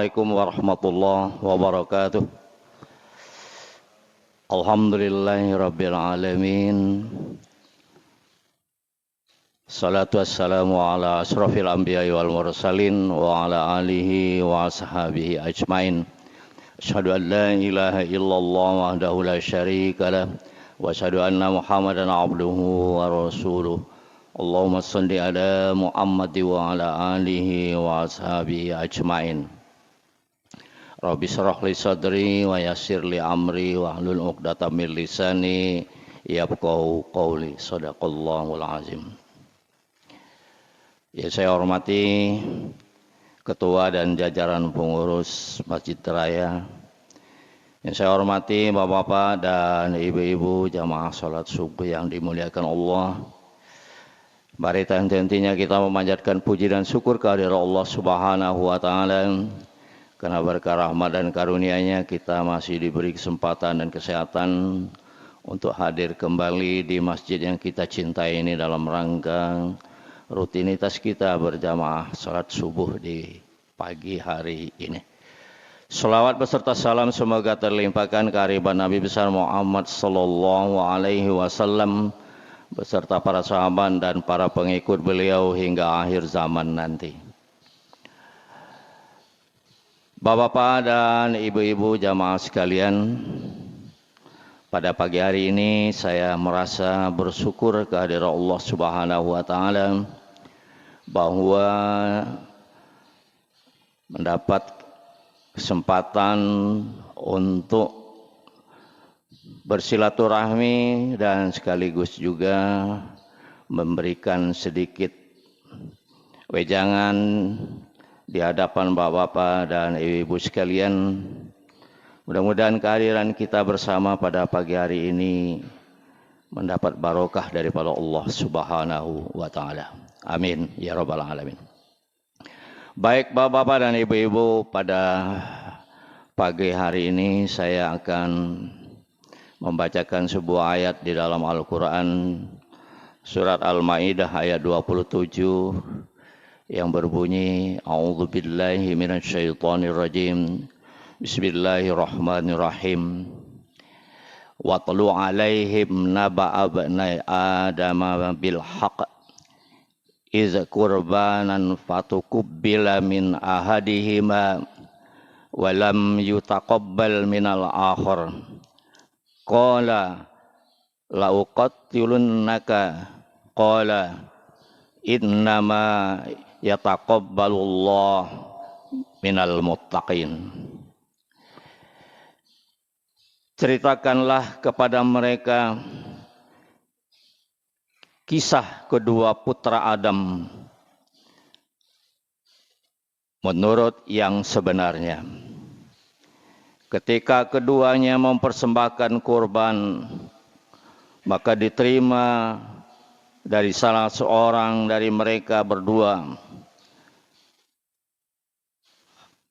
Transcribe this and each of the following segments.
Assalamualaikum warahmatullahi wabarakatuh. Alhamdulillahirabbil alamin. Salatu wassalamu ala asrofil anbiya'i wal mursalin wa ala alihi wa ashabihi ajmain. Asyhadu an la ilaha illallah wahdahu la syarika lah wa asyhadu anna Muhammadan abduhu wa rasuluh. Allahumma shalli ala Muhammad wa ala alihi wa ashabihi ajmain. Rabbi shrah li sadri wa yassir li amri wa hlul 'uqdatam min lisani yafqahu qawli. Shadaqallahul azim. Ya, saya hormati ketua dan jajaran pengurus Masjid Raya. Yang saya hormati bapak-bapak dan ibu-ibu jamaah salat subuh yang dimuliakan Allah. Mari tentunya kita memanjatkan puji dan syukur kehadirat Allah Subhanahu wa taala. Karena berkah rahmat dan karunia-Nya kita masih diberi kesempatan dan kesehatan untuk hadir kembali di masjid yang kita cintai ini dalam rangka rutinitas kita berjamaah salat subuh di pagi hari ini. Selawat beserta salam semoga terlimpahkan kehadirat Nabi besar Muhammad sallallahu alaihi wasallam beserta para sahabat dan para pengikut beliau hingga akhir zaman nanti. Bapak-bapak dan ibu-ibu jamaah sekalian, pada pagi hari ini saya merasa bersyukur kehadirat Allah Subhanahu wa taala bahwa mendapat kesempatan untuk bersilaturahmi dan sekaligus juga memberikan sedikit wejangan di hadapan bapak-bapak dan ibu-ibu sekalian. Mudah-mudahan kehadiran kita bersama pada pagi hari ini mendapat barokah daripada Allah Subhanahu wa taala. Amin ya rabbal alamin. Baik bapak-bapak dan ibu-ibu, pada pagi hari ini saya akan membacakan sebuah ayat di dalam Al-Qur'an, surat Al-Maidah ayat 27 yang berbunyi, A'udzubillahi minasyaitonirrajim. Bismillahirrahmanirrahim. Watlu 'alaihim naba'a bani Adama bil haqq iz qurbanan fatukubbila min ahadihima wa lam yutaqabbal minal akhar. Qala la uqattilunnaka qala innama yataqabbalullah minal muttaqin. Ceritakanlah kepada mereka kisah kedua putra Adam menurut yang sebenarnya. Ketika keduanya mempersembahkan kurban, maka diterima dari salah seorang dari mereka berdua.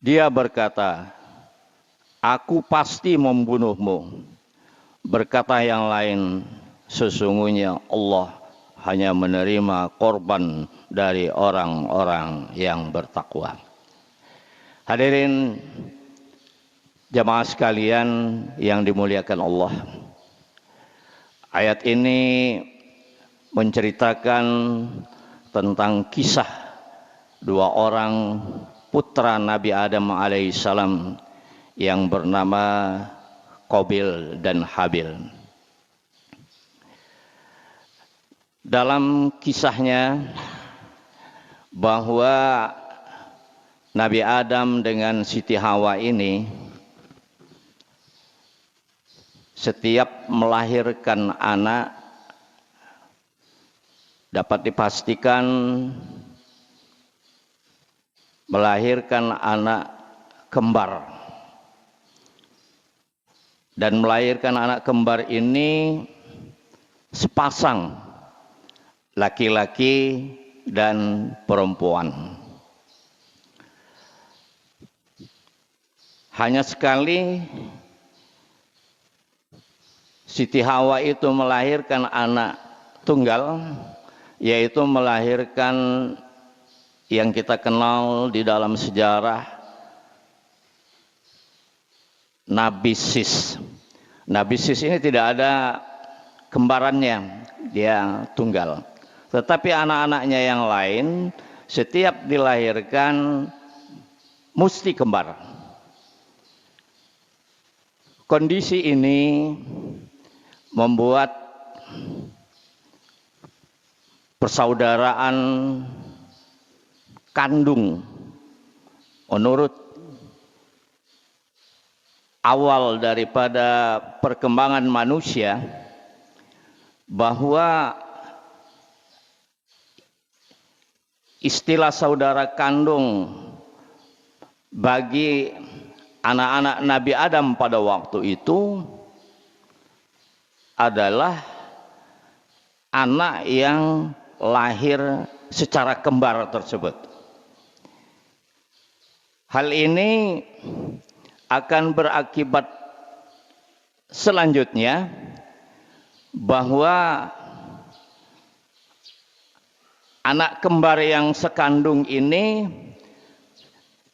Dia berkata, "Aku pasti membunuhmu." Berkata yang lain, "Sesungguhnya Allah hanya menerima korban dari orang-orang yang bertakwa." Hadirin jamaah sekalian yang dimuliakan Allah, ayat ini menceritakan tentang kisah dua orang putra Nabi Adam alaihissalam yang bernama Qabil dan Habil. Dalam kisahnya bahwa Nabi Adam dengan Siti Hawa ini setiap melahirkan anak dapat dipastikan melahirkan anak kembar. Dan melahirkan anak kembar ini sepasang, laki-laki dan perempuan. Hanya sekali Siti Hawa itu melahirkan anak tunggal, yaitu melahirkan yang kita kenal di dalam sejarah Nabi Sis. Nabi Sis ini tidak ada kembarannya, dia tunggal. Tetapi anak-anaknya yang lain setiap dilahirkan mesti kembar. Kondisi ini membuat persaudaraan kandung menurut awal daripada perkembangan manusia bahwa istilah saudara kandung bagi anak-anak Nabi Adam pada waktu itu adalah anak yang lahir secara kembar tersebut. Hal ini akan berakibat selanjutnya bahwa anak kembar yang sekandung ini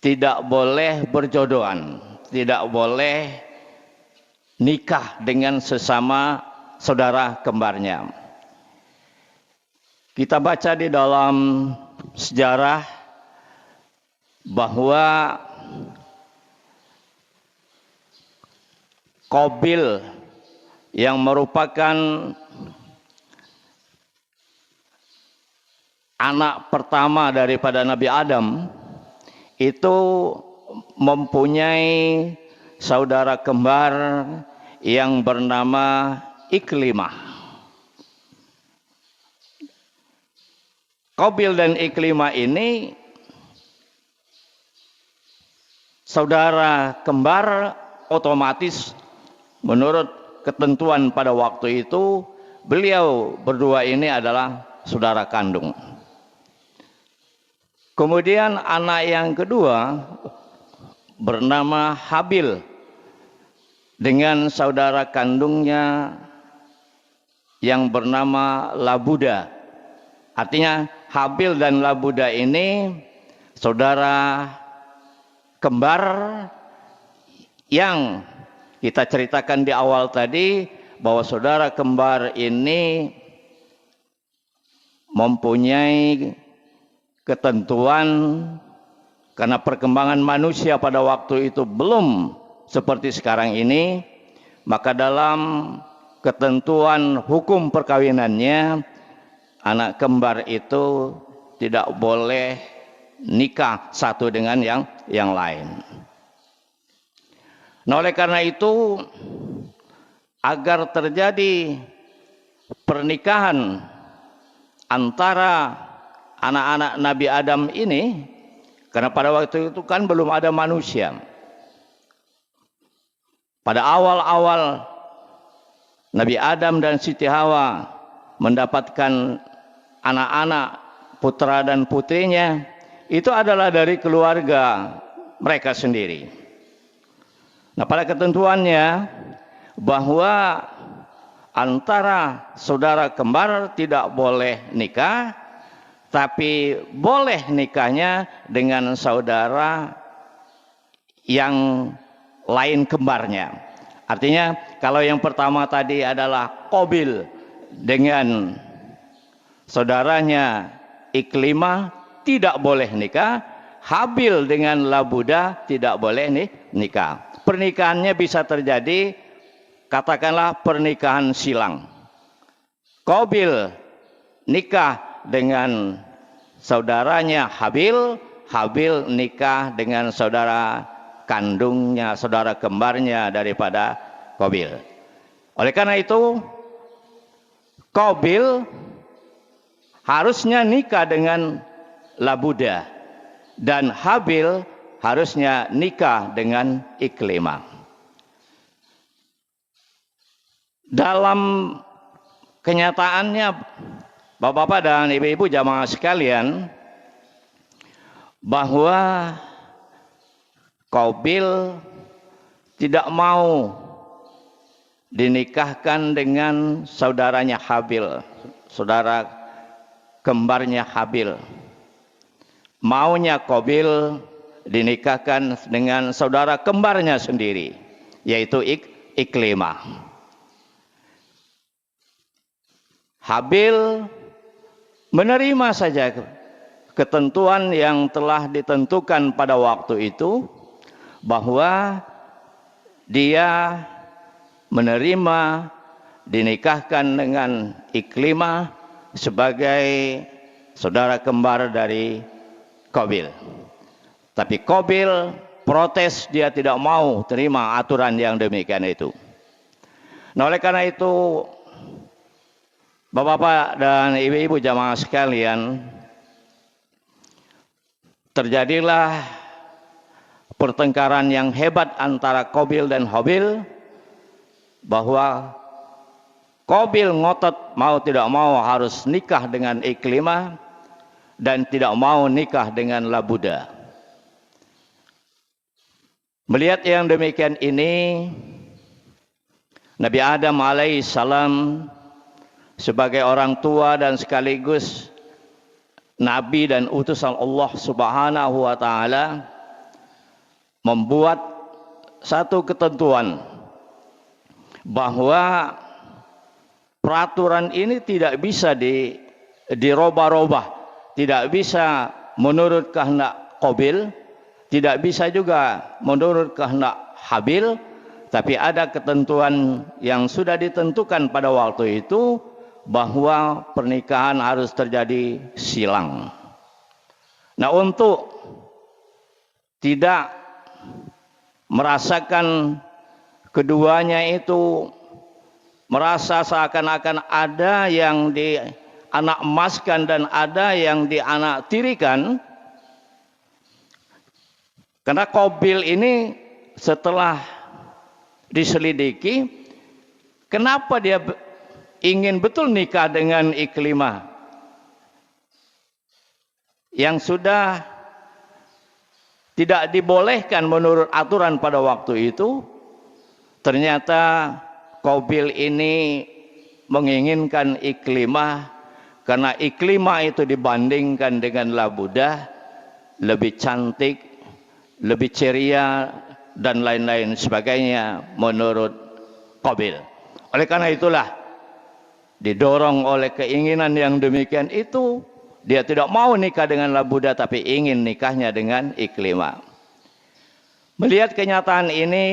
tidak boleh berjodohan, tidak boleh nikah dengan sesama saudara kembarnya. Kita baca di dalam sejarah bahwa Qabil yang merupakan anak pertama daripada Nabi Adam itu mempunyai saudara kembar yang bernama Iklimah. Qabil dan Iklimah ini saudara kembar, otomatis menurut ketentuan pada waktu itu beliau berdua ini adalah saudara kandung. Kemudian anak yang kedua bernama Habil dengan saudara kandungnya yang bernama Labuda. Artinya Habil dan Labuda ini saudara kembar yang kita ceritakan di awal tadi bahwa saudara kembar ini mempunyai ketentuan karena perkembangan manusia pada waktu itu belum seperti sekarang ini, maka dalam ketentuan hukum perkawinannya anak kembar itu tidak boleh nikah satu dengan yang lain. Nah, oleh karena itu agar terjadi pernikahan antara anak-anak Nabi Adam ini, karena pada waktu itu kan belum ada manusia. Pada awal-awal Nabi Adam dan Siti Hawa mendapatkan anak-anak putra dan putrinya, itu adalah dari keluarga mereka sendiri. Nah, pada ketentuannya bahwa antara saudara kembar tidak boleh nikah, tapi boleh nikahnya dengan saudara yang lain kembarnya. Artinya kalau yang pertama tadi adalah Qabil dengan saudaranya Iklimah tidak boleh nikah, Habil dengan Labuda tidak boleh nikah. Pernikahannya bisa terjadi, katakanlah pernikahan silang. Qabil nikah dengan saudaranya Habil, Habil nikah dengan saudara kandungnya, saudara kembarnya daripada Qabil. Oleh karena itu, Qabil harusnya nikah dengan Labuda dan Habil harusnya nikah dengan Iklimah. Dalam kenyataannya, Bapak-bapak dan ibu-ibu jamaah sekalian, bahwa Qabil tidak mau dinikahkan dengan saudaranya Habil, saudara kembarnya Habil. Maunya Qabil dinikahkan dengan saudara kembarnya sendiri, yaitu Iklimah. Habil menerima saja ketentuan yang telah ditentukan pada waktu itu, bahwa dia menerima dinikahkan dengan Iklimah sebagai saudara kembar dari Qabil. Tapi Qabil protes, dia tidak mau terima aturan yang demikian itu. Nah, oleh karena itu, Bapak-bapak dan ibu-ibu jamaah sekalian, terjadilah pertengkaran yang hebat antara Qabil dan Habil, bahwa Qabil ngotot mau tidak mau harus nikah dengan Iklimah dan tidak mau nikah dengan Labuda. Melihat yang demikian ini, Nabi Adam alaihissalam sebagai orang tua dan sekaligus nabi dan utusan Allah Subhanahu wa taala membuat satu ketentuan bahwa peraturan ini tidak bisa dirubah-rubah, tidak bisa menurut kehendak Qabil, tidak bisa juga menurut kehendak Habil, tapi ada ketentuan yang sudah ditentukan pada waktu itu, bahwa pernikahan harus terjadi silang. Nah, untuk tidak merasakan keduanya itu merasa seakan-akan ada yang dianak emaskan dan ada yang dianak tirikan, karena Qabil ini setelah diselidiki, kenapa dia ingin betul nikah dengan Iklimah yang sudah tidak dibolehkan menurut aturan pada waktu itu. Ternyata Qabil ini menginginkan Iklimah karena Iklimah itu dibandingkan dengan Labuda lebih cantik, lebih ceria dan lain-lain sebagainya menurut Qabil. Oleh karena itulah, didorong oleh keinginan yang demikian itu, dia tidak mau nikah dengan Labuda tapi ingin nikahnya dengan Iklimah. Melihat kenyataan ini,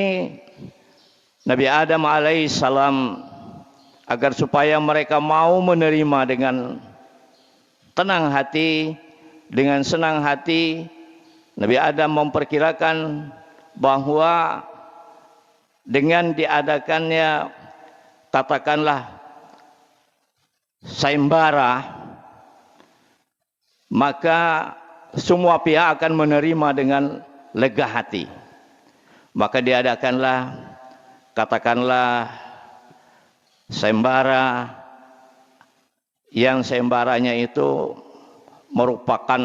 Nabi Adam alaihissalam agar supaya mereka mau menerima dengan tenang hati, dengan senang hati, Nabi Adam memperkirakan bahwa dengan diadakannya, katakanlah, sayembara, maka semua pihak akan menerima dengan lega hati. Maka diadakanlah, katakanlah, sayembara, yang sayembaranya itu merupakan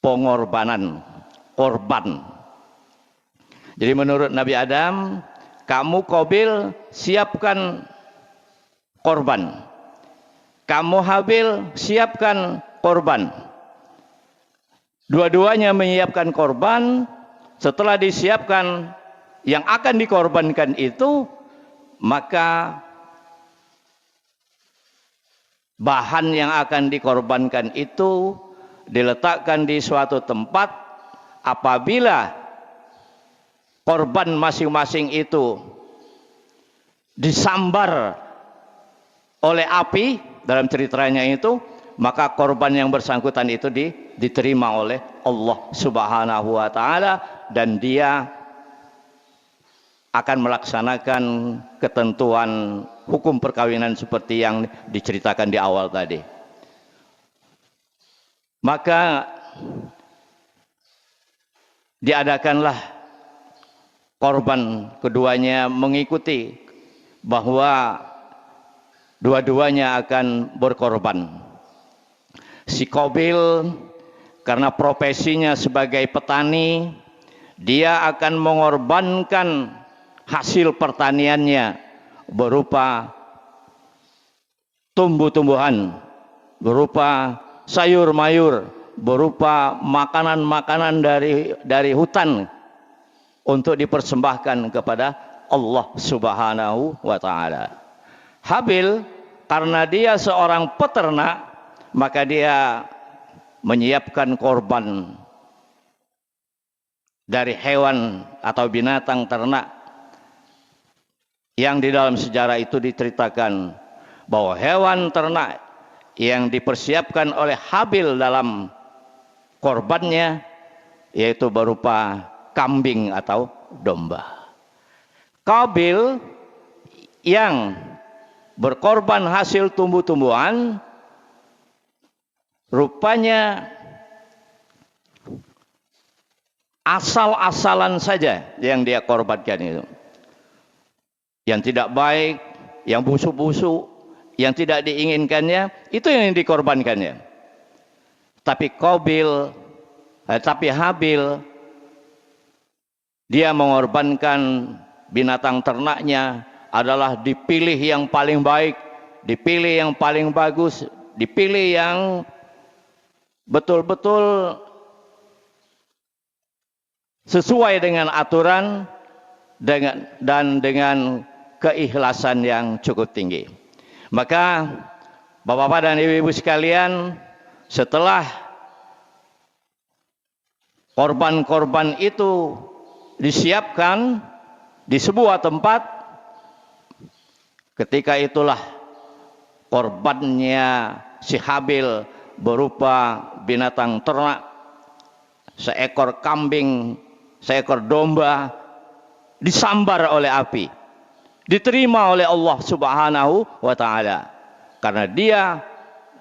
pengorbanan, korban. Jadi menurut Nabi Adam, kamu Qabil siapkan korban, kamu Habil siapkan korban. Dua-duanya menyiapkan korban. Setelah disiapkan yang akan dikorbankan itu, maka bahan yang akan dikorbankan itu diletakkan di suatu tempat. Apabila korban masing-masing itu disambar oleh api dalam ceritanya itu, maka korban yang bersangkutan itu diterima oleh Allah Subhanahu wa taala, dan dia akan melaksanakan ketentuan hukum perkawinan seperti yang diceritakan di awal tadi. Maka diadakanlah korban, keduanya mengikuti bahwa dua-duanya akan berkorban. Si Qabil karena profesinya sebagai petani, dia akan mengorbankan hasil pertaniannya berupa tumbuh-tumbuhan, berupa sayur-mayur, berupa makanan-makanan dari hutan, untuk dipersembahkan kepada Allah Subhanahu wa taala. Habil karena dia seorang peternak, maka dia menyiapkan korban dari hewan atau binatang ternak yang di dalam sejarah itu diceritakan bahwa hewan ternak yang dipersiapkan oleh Habil dalam korbannya yaitu berupa kambing atau domba. Qabil yang berkorban hasil tumbuh-tumbuhan rupanya asal-asalan saja yang dia korbankan itu. Yang tidak baik, yang busuk-busuk, yang tidak diinginkannya, itu yang dikorbankannya. Tapi Habil, dia mengorbankan binatang ternaknya adalah dipilih yang paling baik, dipilih yang paling bagus, dipilih yang betul-betul sesuai dengan aturan dan dengan keikhlasan yang cukup tinggi. Maka Bapak-bapak dan ibu-ibu sekalian, setelah korban-korban itu disiapkan di sebuah tempat, ketika itulah korbannya si Habil berupa binatang ternak, seekor kambing, seekor domba, disambar oleh api, diterima oleh Allah Subhanahu wa taala karena dia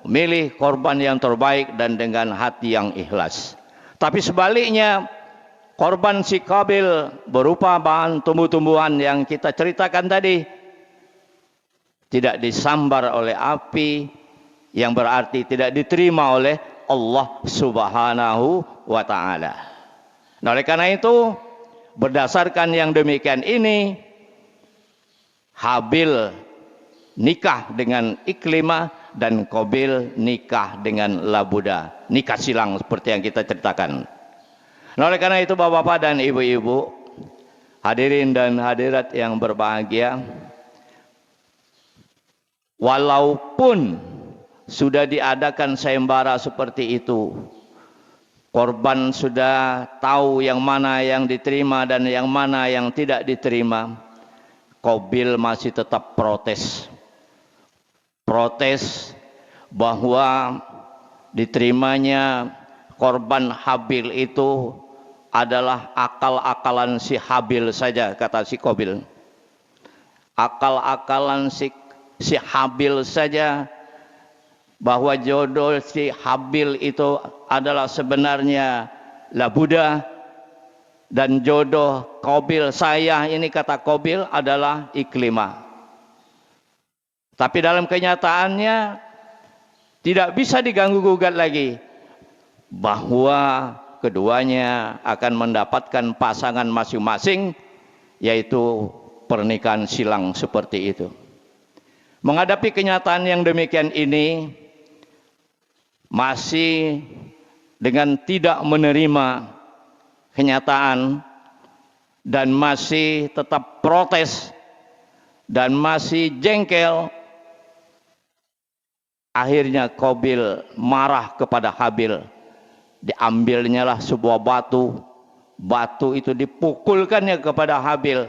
memilih korban yang terbaik dan dengan hati yang ikhlas. Tapi sebaliknya, korban si Qabil berupa bahan tumbuh-tumbuhan yang kita ceritakan tadi tidak disambar oleh api, yang berarti tidak diterima oleh Allah Subhanahu wa taala. Nah, oleh karena itu, berdasarkan yang demikian ini, Habil nikah dengan Iklimah dan Qabil nikah dengan Labuda, nikah silang seperti yang kita ceritakan. Nah, oleh karena itu bapak-bapak dan ibu-ibu, hadirin dan hadirat yang berbahagia, walaupun sudah diadakan sayembara seperti itu, korban sudah tahu yang mana yang diterima dan yang mana yang tidak diterima, Qabil masih tetap protes bahwa diterimanya korban Habil itu adalah akal-akalan si Habil saja, kata si Qabil. Akal-akalan si Habil saja, bahwa jodoh si Habil itu adalah sebenarnya Labuda, dan jodoh Qabil saya ini, kata Qabil, adalah Iklimah. Tapi dalam kenyataannya tidak bisa diganggu-gugat lagi bahwa keduanya akan mendapatkan pasangan masing-masing, yaitu pernikahan silang seperti itu. Menghadapi kenyataan yang demikian ini, masih dengan tidak menerima kenyataan dan masih tetap protes dan masih jengkel, akhirnya Qabil marah kepada Habil. Diambilnya lah sebuah batu, batu itu dipukulkannya kepada Habil,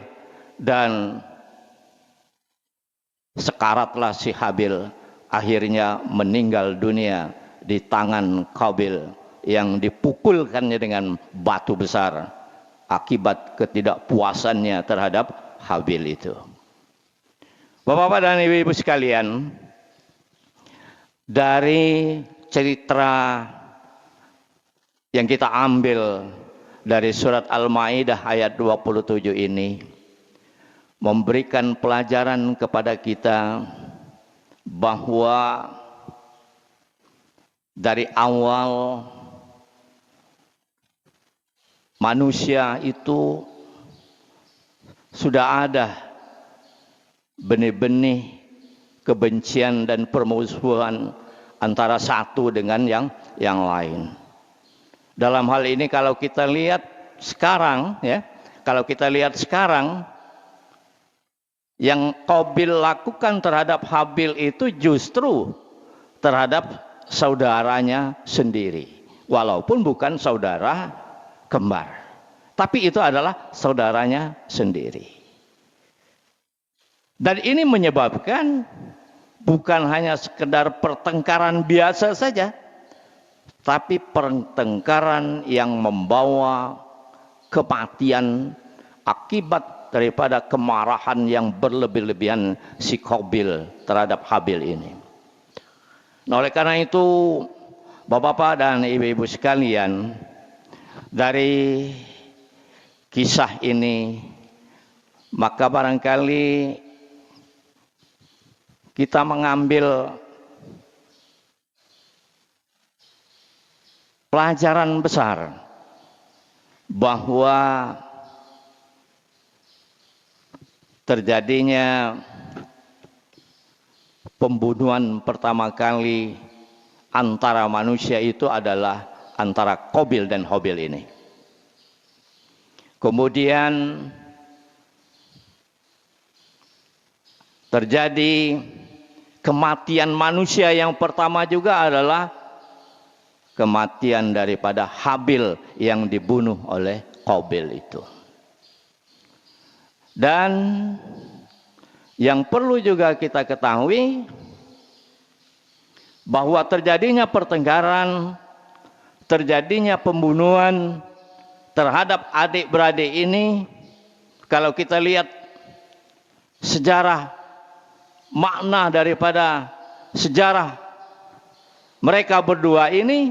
dan sekaratlah si Habil, akhirnya meninggal dunia di tangan Qabil yang dipukulkannya dengan batu besar akibat ketidakpuasannya terhadap Habil itu. Bapak-bapak dan ibu-ibu sekalian, dari cerita yang kita ambil dari surat Al-Maidah ayat 27 ini memberikan pelajaran kepada kita bahwa dari awal manusia itu sudah ada benih-benih kebencian dan permusuhan antara satu dengan yang lain. Dalam hal ini kalau kita lihat sekarang ya, kalau kita lihat sekarang, yang Qabil lakukan terhadap Habil itu justru terhadap saudaranya sendiri. Walaupun bukan saudara kembar. Tapi itu adalah saudaranya sendiri. Dan ini menyebabkan bukan hanya sekedar pertengkaran biasa saja, tapi pertengkaran yang membawa kematian akibat daripada kemarahan yang berlebih-lebihan si Qabil terhadap Habil ini. Nah, oleh karena itu, Bapak-bapak dan Ibu-ibu sekalian, dari kisah ini maka barangkali kita mengambil pelajaran besar bahwa terjadinya pembunuhan pertama kali antara manusia itu adalah antara Qabil dan Habil ini. Kemudian terjadi kematian manusia yang pertama juga adalah kematian daripada Habil yang dibunuh oleh Qabil itu. Dan yang perlu juga kita ketahui bahwa terjadinya pertengkaran, terjadinya pembunuhan terhadap adik-beradik ini, kalau kita lihat sejarah, makna daripada sejarah mereka berdua ini,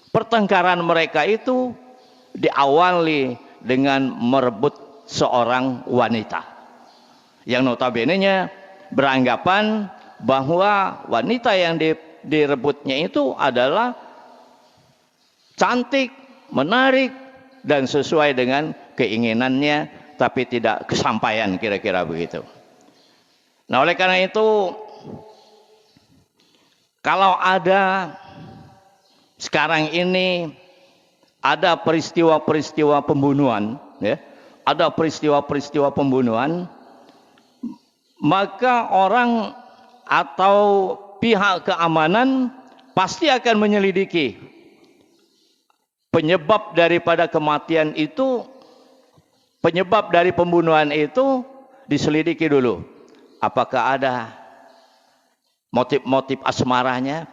pertengkaran mereka itu diawali dengan merebut seorang wanita yang notabene-nya beranggapan bahwa wanita yang direbutnya itu adalah cantik, menarik, dan sesuai dengan keinginannya, tapi tidak kesampaian, kira-kira begitu. Nah, oleh karena itu, kalau ada sekarang ini ada peristiwa-peristiwa pembunuhan, ya, ada peristiwa-peristiwa pembunuhan, maka orang atau pihak keamanan pasti akan menyelidiki penyebab daripada kematian itu, penyebab dari pembunuhan itu diselidiki dulu. Apakah ada motif-motif asmaranya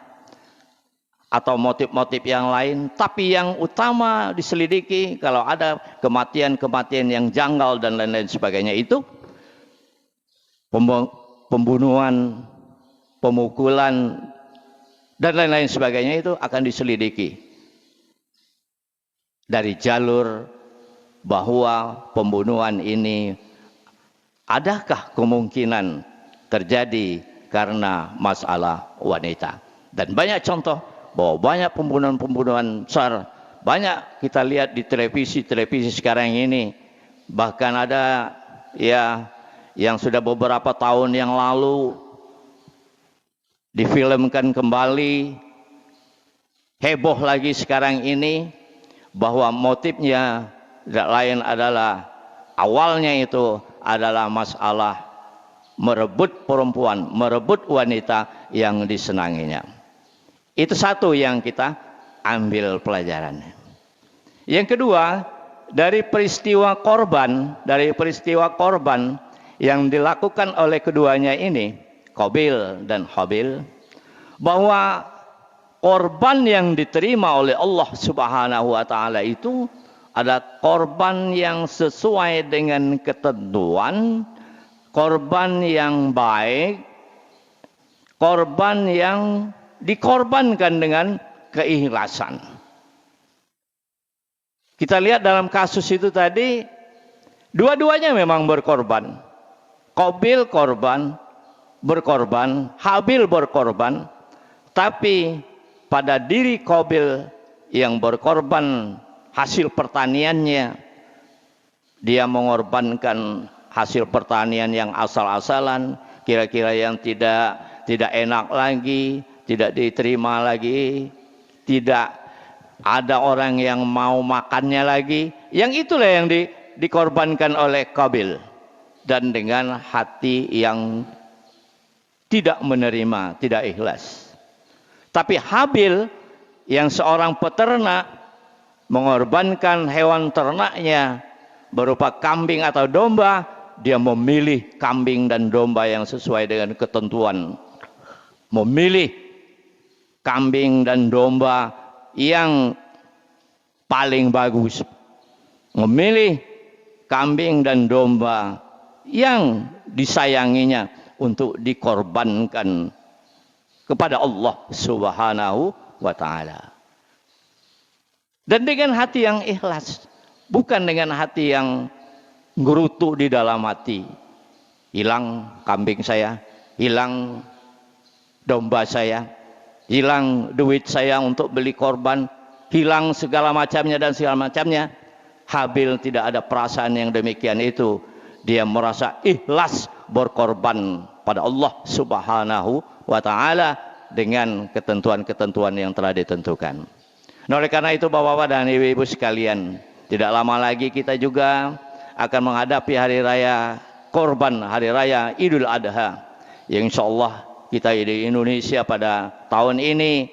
atau motif-motif yang lain, tapi yang utama diselidiki kalau ada kematian-kematian yang janggal dan lain-lain sebagainya itu, pembunuhan, pemukulan, dan lain-lain sebagainya itu akan diselidiki dari jalur bahwa pembunuhan ini adakah kemungkinan terjadi karena masalah wanita. Dan banyak contoh bahwa banyak pembunuhan-pembunuhan besar, banyak kita lihat di televisi sekarang ini. Bahkan ada ya yang sudah beberapa tahun yang lalu difilmkan kembali, heboh lagi sekarang ini, bahwa motifnya tidak lain adalah awalnya itu adalah masalah merebut perempuan, merebut wanita yang disenanginya. Itu satu yang kita ambil pelajarannya. Yang kedua, dari peristiwa korban yang dilakukan oleh keduanya ini, Qabil dan Habil, bahwa korban yang diterima oleh Allah Subhanahu wa taala itu ada korban yang sesuai dengan ketentuan, korban yang baik, korban yang dikorbankan dengan keikhlasan. Kita lihat dalam kasus itu tadi, dua-duanya memang berkorban. Qabil berkorban, Habil berkorban, tapi pada diri Qabil yang berkorban hasil pertaniannya, dia mengorbankan hasil pertanian yang asal-asalan, kira-kira yang tidak enak lagi, tidak diterima lagi, tidak ada orang yang mau makannya lagi, Yang itulah yang dikorbankan oleh Qabil, dan dengan hati yang tidak menerima, tidak ikhlas. Tapi Habil yang seorang peternak mengorbankan hewan ternaknya berupa kambing atau domba, dia memilih kambing dan domba yang sesuai dengan ketentuan. Memilih kambing dan domba yang paling bagus. Memilih kambing dan domba yang disayanginya untuk dikorbankan kepada Allah Subhanahu wa ta'ala. Dan dengan hati yang ikhlas, bukan dengan hati yang ngerutu di dalam hati. Hilang kambing saya, hilang domba saya, hilang duit saya untuk beli korban, hilang segala macamnya dan segala macamnya. Habil tidak ada perasaan yang demikian itu. Dia merasa ikhlas berkorban pada Allah Subhanahu wa ta'ala dengan ketentuan-ketentuan yang telah ditentukan. Nah, oleh karena itu Bapak-bapak dan Ibu-ibu sekalian, tidak lama lagi kita juga akan menghadapi hari raya korban, hari raya Idul Adha, yang insya Allah kita di Indonesia pada tahun ini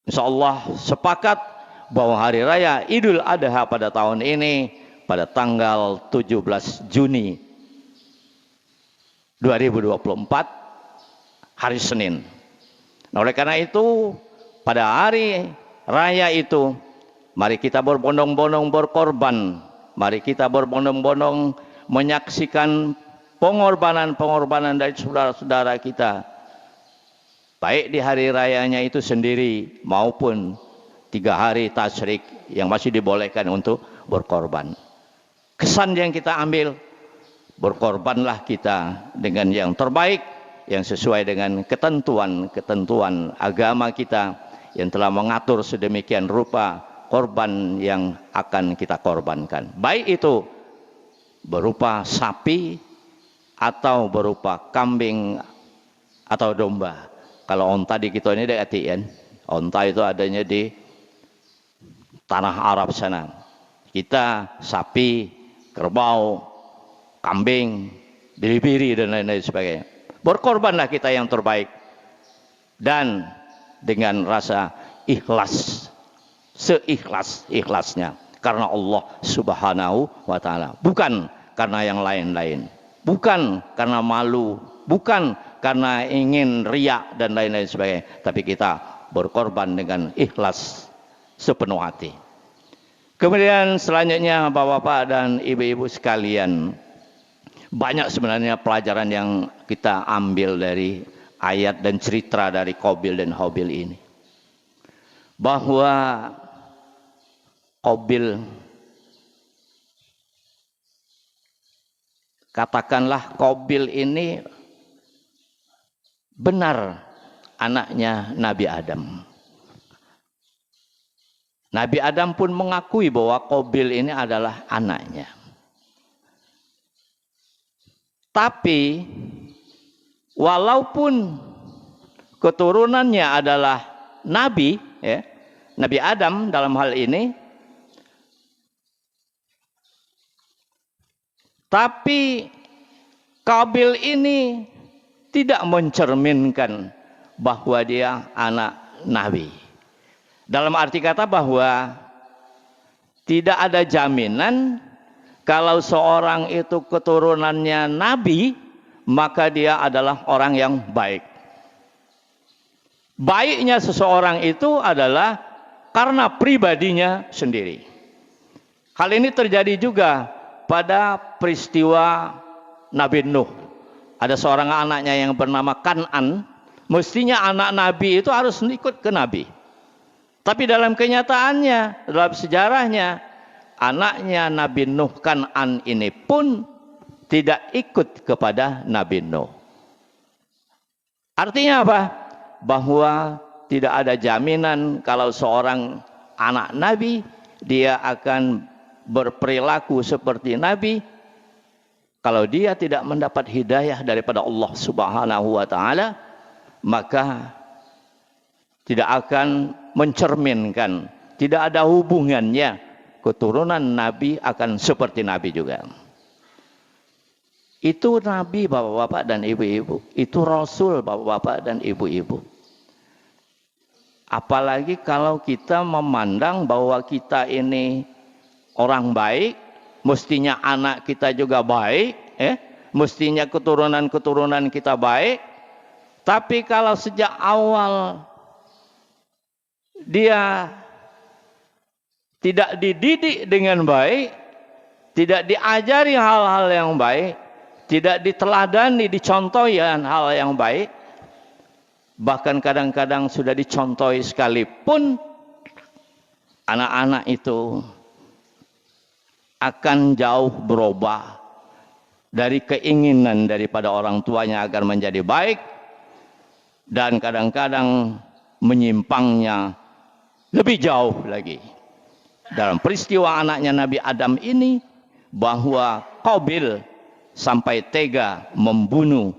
insya Allah sepakat bahwa hari raya Idul Adha pada tahun ini pada tanggal 17 Juni 2024 hari Senin. Nah, oleh karena itu pada hari raya itu mari kita berbondong-bondong berkorban, mari kita berbondong-bondong menyaksikan pengorbanan-pengorbanan dari saudara-saudara kita, baik di hari rayanya itu sendiri maupun 3 hari tasyrik yang masih dibolehkan untuk berkorban. Kesan yang kita ambil, berkorbanlah kita dengan yang terbaik, yang sesuai dengan ketentuan-ketentuan agama kita yang telah mengatur sedemikian rupa korban yang akan kita korbankan. Baik itu berupa sapi atau berupa kambing atau domba. Kalau onta di kita ini dekat, onta itu adanya di tanah Arab sana. Kita sapi, kerbau, kambing, biri-biri dan lain-lain sebagainya. Berkorbanlah kita yang terbaik dan dengan rasa ikhlas, seikhlas-ikhlasnya karena Allah Subhanahu wa ta'ala, bukan karena yang lain-lain, bukan karena malu, bukan karena ingin riak dan lain-lain sebagainya, tapi kita berkorban dengan ikhlas sepenuh hati. Kemudian selanjutnya Bapak-bapak dan Ibu-ibu sekalian, banyak sebenarnya pelajaran yang kita ambil dari ayat dan cerita dari Qabil dan Habil ini. Bahwa Qabil, katakanlah Qabil ini benar anaknya Nabi Adam. Nabi Adam pun mengakui bahwa Qabil ini adalah anaknya. Tapi walaupun keturunannya adalah Nabi, ya, Nabi Adam dalam hal ini, tapi Qabil ini tidak mencerminkan bahwa dia anak Nabi. Dalam arti kata bahwa tidak ada jaminan kalau seorang itu keturunannya Nabi, maka dia adalah orang yang baik. Baiknya seseorang itu adalah karena pribadinya sendiri. Hal ini terjadi juga pada peristiwa Nabi Nuh. Ada seorang anaknya yang bernama Kan'an. Mestinya anak Nabi itu harus ikut ke Nabi. Tapi dalam kenyataannya, dalam sejarahnya, anaknya Nabi Nuh Kan'an ini pun tidak ikut kepada Nabi Nuh. Artinya apa? Bahwa tidak ada jaminan kalau seorang anak Nabi dia akan berperilaku seperti Nabi kalau dia tidak mendapat hidayah daripada Allah Subhanahu wa ta'ala, maka tidak akan mencerminkan, tidak ada hubungannya keturunan Nabi akan seperti Nabi juga. Itu Nabi, bapak-bapak dan ibu-ibu. Itu Rasul, bapak-bapak dan ibu-ibu. Apalagi kalau kita memandang bahwa kita ini orang baik, mestinya anak kita juga baik, mestinya keturunan-keturunan kita baik. Tapi kalau sejak awal dia tidak dididik dengan baik, tidak diajari hal-hal yang baik, tidak diteladani, dicontohi hal yang baik, bahkan kadang-kadang sudah dicontohi sekalipun, anak-anak itu akan jauh berubah dari keinginan daripada orang tuanya agar menjadi baik, dan kadang-kadang menyimpangnya lebih jauh lagi. Dalam peristiwa anaknya Nabi Adam ini, bahwa Qabil sampai tega membunuh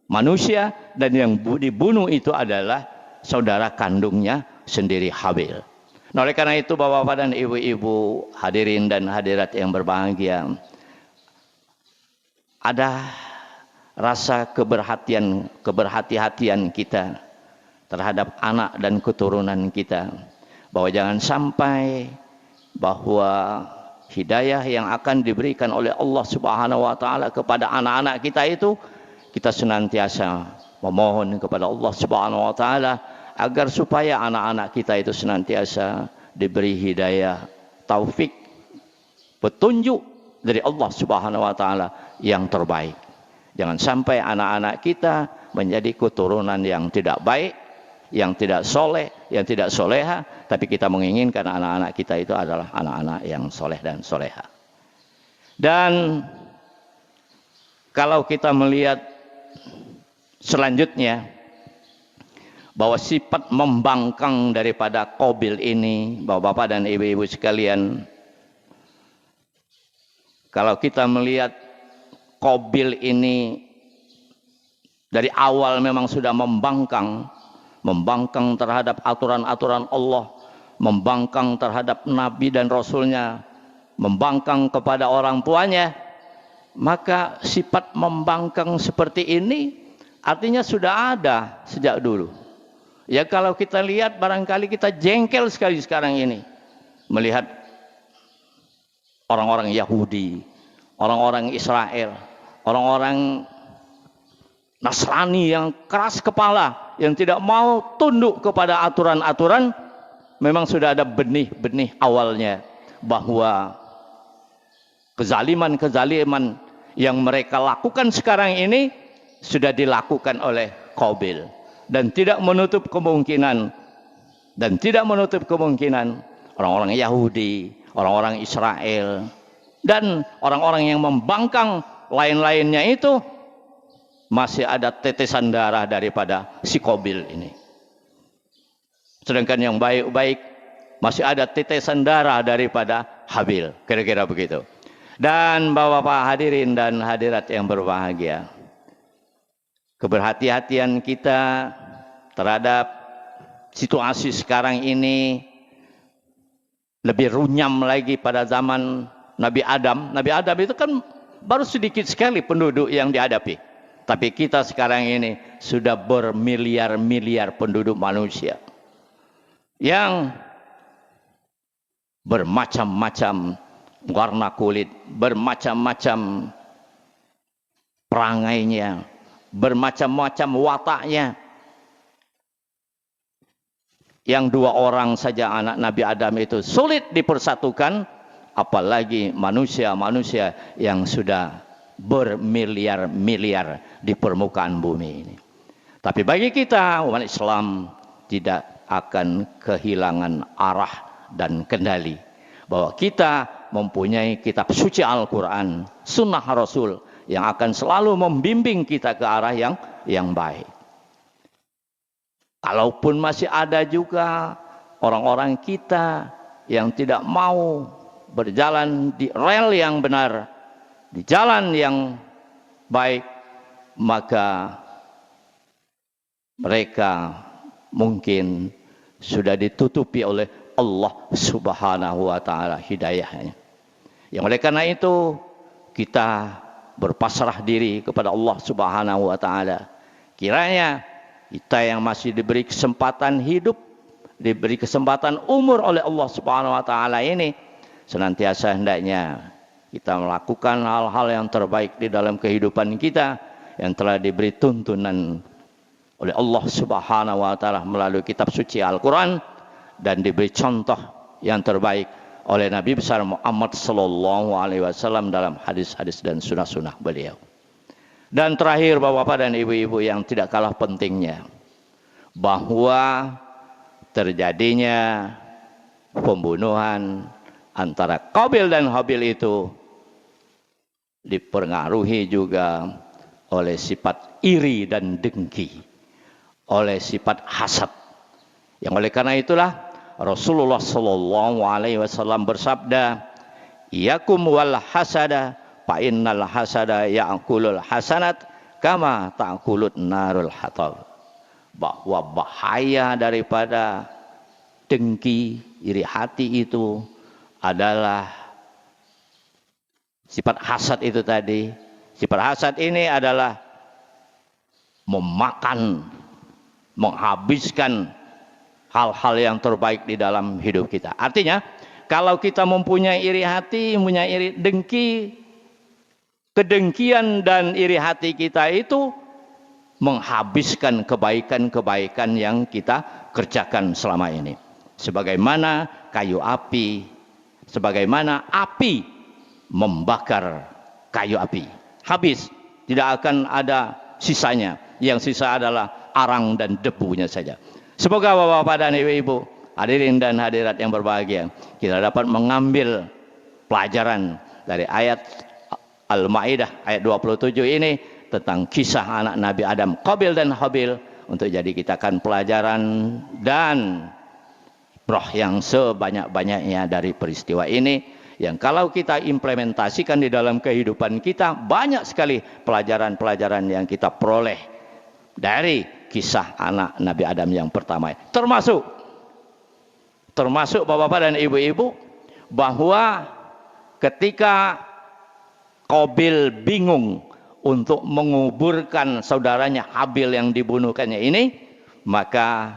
manusia, dan yang dibunuh itu adalah saudara kandungnya sendiri, Habil. Nah, oleh karena itu bapak-bapak dan ibu-ibu, hadirin dan hadirat yang berbahagia, ada rasa keberhati-hatian kita terhadap anak dan keturunan kita, bahwa jangan sampai bahwa hidayah yang akan diberikan oleh Allah Subhanahu wa taala kepada anak-anak kita itu, kita senantiasa memohon kepada Allah Subhanahu wa taala agar supaya anak-anak kita itu senantiasa diberi hidayah, taufik, petunjuk dari Allah Subhanahu wa taala yang terbaik. Jangan sampai anak-anak kita menjadi keturunan yang tidak baik, yang tidak soleh, yang tidak soleha, tapi kita menginginkan anak-anak kita itu adalah anak-anak yang soleh dan soleha. Dan kalau kita melihat selanjutnya, bahwa sifat membangkang daripada Qabil ini, bapak-bapak dan ibu-ibu sekalian, kalau kita melihat Qabil ini dari awal memang sudah membangkang terhadap aturan-aturan Allah, membangkang terhadap Nabi dan Rasulnya, membangkang kepada orang tuanya, maka sifat membangkang seperti ini artinya sudah ada sejak dulu. Ya, kalau kita lihat barangkali kita jengkel sekali sekarang ini melihat orang-orang Yahudi, orang-orang Israel, orang-orang Nasrani yang keras kepala, yang tidak mau tunduk kepada aturan-aturan. Memang sudah ada benih-benih awalnya bahwa kezaliman-kezaliman yang mereka lakukan sekarang ini sudah dilakukan oleh Qabil, dan tidak menutup kemungkinan orang-orang Yahudi, orang-orang Israel, dan orang-orang yang membangkang lain-lainnya itu masih ada tetesan darah daripada si Qabil ini. Sedangkan yang baik-baik masih ada tetesan darah daripada Habil. Kira-kira begitu. Dan bapak-bapak hadirin dan hadirat yang berbahagia, keberhati-hatian kita terhadap situasi sekarang ini lebih runyam lagi pada zaman Nabi Adam. Nabi Adam itu kan baru sedikit sekali penduduk yang dihadapi. Tapi kita sekarang ini sudah bermiliar-miliar penduduk manusia yang bermacam-macam warna kulit, bermacam-macam perangainya, bermacam-macam wataknya. Yang dua orang saja anak Nabi Adam itu sulit dipersatukan, apalagi manusia-manusia yang sudah bermiliar-miliar di permukaan bumi ini. Tapi bagi kita umat Islam tidak akan kehilangan arah dan kendali, bahwa kita mempunyai kitab suci Al-Quran, sunnah Rasul yang akan selalu membimbing kita ke arah yang baik. Kalaupun masih ada juga orang-orang kita yang tidak mau berjalan di rel yang benar, di jalan yang baik, maka mereka mungkin sudah ditutupi oleh Allah Subhanahu wa taala hidayahnya. Yang oleh karena itu kita berpasrah diri kepada Allah Subhanahu wa taala. Kiranya kita yang masih diberi kesempatan hidup, diberi kesempatan umur oleh Allah Subhanahu wa taala ini, senantiasa hendaknya kita melakukan hal-hal yang terbaik di dalam kehidupan kita yang telah diberi tuntunan oleh Allah Subhanahu wa taala melalui kitab suci Al-Qur'an dan diberi contoh yang terbaik oleh Nabi besar Muhammad sallallahu alaihi wasallam dalam hadis-hadis dan sunah-sunah beliau. Dan terakhir Bapak-bapak dan ibu-ibu yang tidak kalah pentingnya, bahwa terjadinya pembunuhan antara Qabil dan Habil itu dipengaruhi juga oleh sifat iri dan dengki, oleh sifat hasad. Yang oleh karena itulah Rasulullah sallallahu alaihi wasallam bersabda, "Iyakum wal hasada, fa innal hasada ya'kulul hasanat kama ta'kulut narul hatab." Bahwa bahaya daripada dengki, iri hati itu adalah sifat hasad itu tadi. Sifat hasad ini adalah memakan, menghabiskan hal-hal yang terbaik di dalam hidup kita. Artinya, kalau kita mempunyai iri hati, mempunyai iri dengki, kedengkian dan iri hati kita itu menghabiskan kebaikan-kebaikan yang kita kerjakan selama ini. Sebagaimana kayu api, sebagaimana api membakar kayu api. Habis, tidak akan ada sisanya. Yang sisa adalah arang dan debunya saja. Semoga Bapak-bapak dan Ibu-ibu, hadirin dan hadirat yang berbahagia, kita dapat mengambil pelajaran dari ayat Al-Maidah ayat 27 ini tentang kisah anak Nabi Adam, Qabil dan Habil, untuk jadi kita akan pelajaran dan roh yang sebanyak-banyaknya dari peristiwa ini, yang kalau kita implementasikan di dalam kehidupan kita, banyak sekali pelajaran-pelajaran yang kita peroleh dari kisah anak Nabi Adam yang pertama. Termasuk Bapak-bapak dan Ibu-ibu, bahwa ketika Qabil bingung untuk menguburkan saudaranya Habil yang dibunuhkannya ini, maka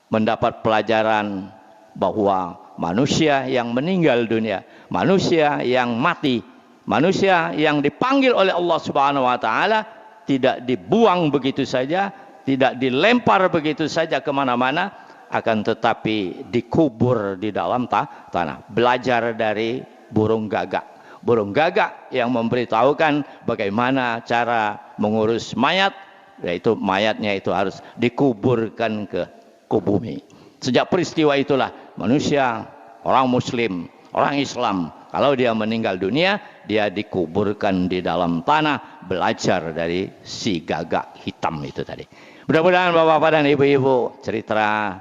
mendapat pelajaran bahwa manusia yang meninggal dunia, manusia yang mati, manusia yang dipanggil oleh Allah Subhanahu wa taala tidak dibuang begitu saja, tidak dilempar begitu saja kemana-mana, akan tetapi dikubur di dalam tanah. Belajar dari burung gagak. Burung gagak yang memberitahukan bagaimana cara mengurus mayat, yaitu mayatnya itu harus dikuburkan ke bumi. Sejak peristiwa itulah manusia, orang Muslim, orang Islam, kalau dia meninggal dunia, dia dikuburkan di dalam tanah, belajar dari si gagak hitam itu tadi. Mudah-mudahan Bapak-bapak dan Ibu-ibu, cerita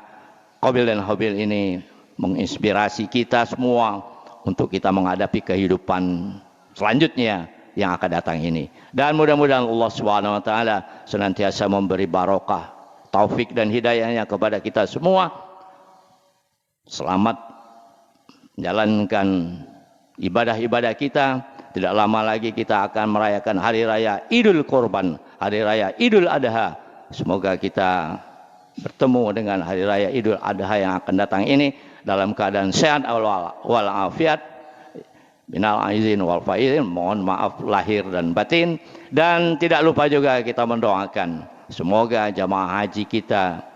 Qabil dan Habil ini menginspirasi kita semua untuk kita menghadapi kehidupan selanjutnya yang akan datang ini. Dan mudah-mudahan Allah Subhanahu wa taala senantiasa memberi barokah, taufik dan hidayahnya kepada kita semua. Selamat menjalankan ibadah-ibadah kita. Tidak lama lagi kita akan merayakan hari raya Idul Kurban, hari raya Idul Adha. Semoga kita bertemu dengan hari raya Idul Adha yang akan datang ini dalam keadaan sehat walafiat, minal aizin wal faizin, mohon maaf lahir dan batin. Dan tidak lupa juga kita mendoakan semoga jamaah haji kita,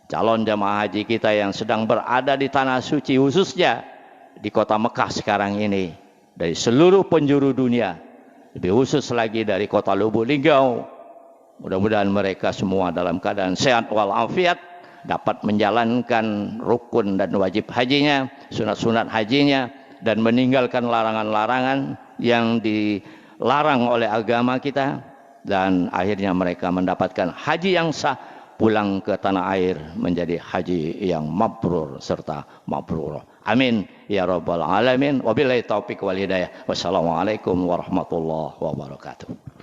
calon jamaah haji kita yang sedang berada di tanah suci, khususnya di kota Mekah sekarang ini, dari seluruh penjuru dunia, lebih khusus lagi dari kota Lubuk Linggau, mudah-mudahan mereka semua dalam keadaan sehat walafiat, dapat menjalankan rukun dan wajib hajinya, sunat-sunat hajinya, dan meninggalkan larangan-larangan yang dilarang oleh agama kita, dan akhirnya mereka mendapatkan haji yang sah, pulang ke tanah air menjadi haji yang mabrur serta mabrur. Amin ya rabbal alamin. Wabillahi taufik wal hidayah. Wassalamualaikum warahmatullahi wabarakatuh.